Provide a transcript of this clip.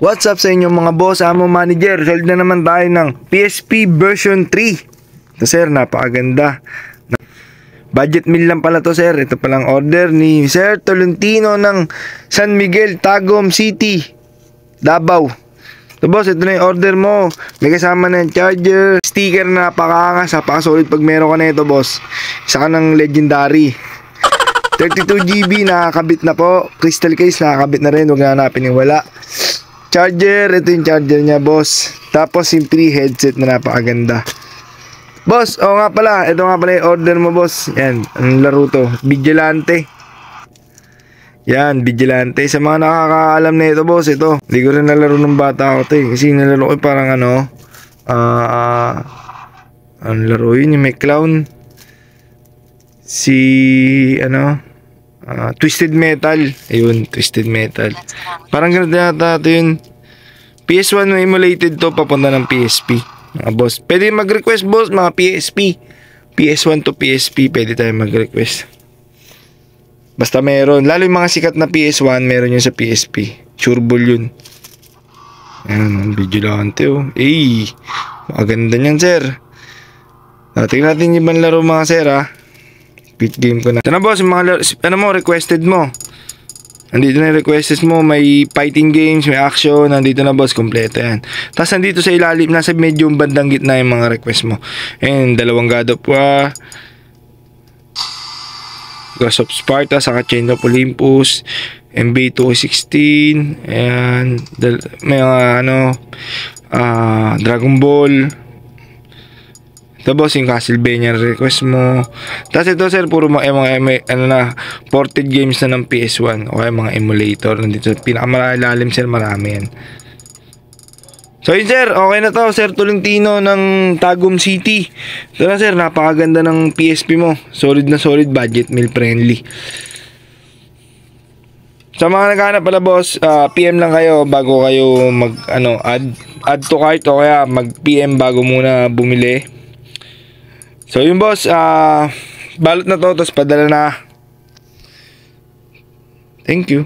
What's up sa inyo mga boss, amo manager? Sold na naman tayo ng PSP version 3. Ito sir, napakaganda. Budget meal lang pala to sir. Ito palang order ni Sir Tolentino ng San Miguel, Tagum City, Davao. So boss, ito na yung order mo. May kasama na yung charger, sticker na napakaangas, napakasolid pag meron ka na ito boss. Isa ka ng legendary. 32GB nakakabit na po. Crystal case nakakabit na rin, huwag na hanapin yung wala. Charger, ito yung charger niya boss. Tapos yung 3 headset na napakaganda. Boss, oo nga pala, ito nga pala yung order mo boss. Yan, ang laro to, Vigilante. Yan, Vigilante. Sa mga nakakaalam na ito boss, ito. Hindi ko rin nalaro ng bata ako to eh. Kasi nalaro ko parang ano, ang laro yun, yung may clown. Si, Twisted Metal. Ayun, Twisted Metal. Parang ganito yata ito yun. PS1 may emulated to papunta ng PSP. Mga boss. Pwede mag-request boss mga PSP. PS1 to PSP pwede tayo mag-request. Basta meron. Lalo yung mga sikat na PS1 meron yun sa PSP. Sureball yun. Ayan, Vigilante oh. Maganda niyan sir. Tingnan natin yung ibang laro mga sir ha. Beat game ko na. Ito na boss, mga requested mo. Nandito na yung requested mo. May fighting games, may action. Nandito na boss, kompleto yan. Tapos nandito sa ilalim, nasa medyo bandang gitna yung mga request mo. And dalawang God of War, Ghost of Sparta, saka Chain of Olympus, MB 216, and may mga Dragon Ball. Ito boss, yung Castlevania request mo. Tapos ito sir, puro mga ported games na ng PS1 o kaya mga emulator. Nandito pinakamalalim sir, marami yan. So yun sir, okay na to Sir Tolentino ng Tagum City. Ito na sir, napakaganda ng PSP mo. Solid na solid, budget meal friendly. Sa mga naghahanap pala boss, PM lang kayo bago kayo add to cart o kaya mag PM bago muna bumili. So yun boss, balot na to, tapos padala na. Thank you.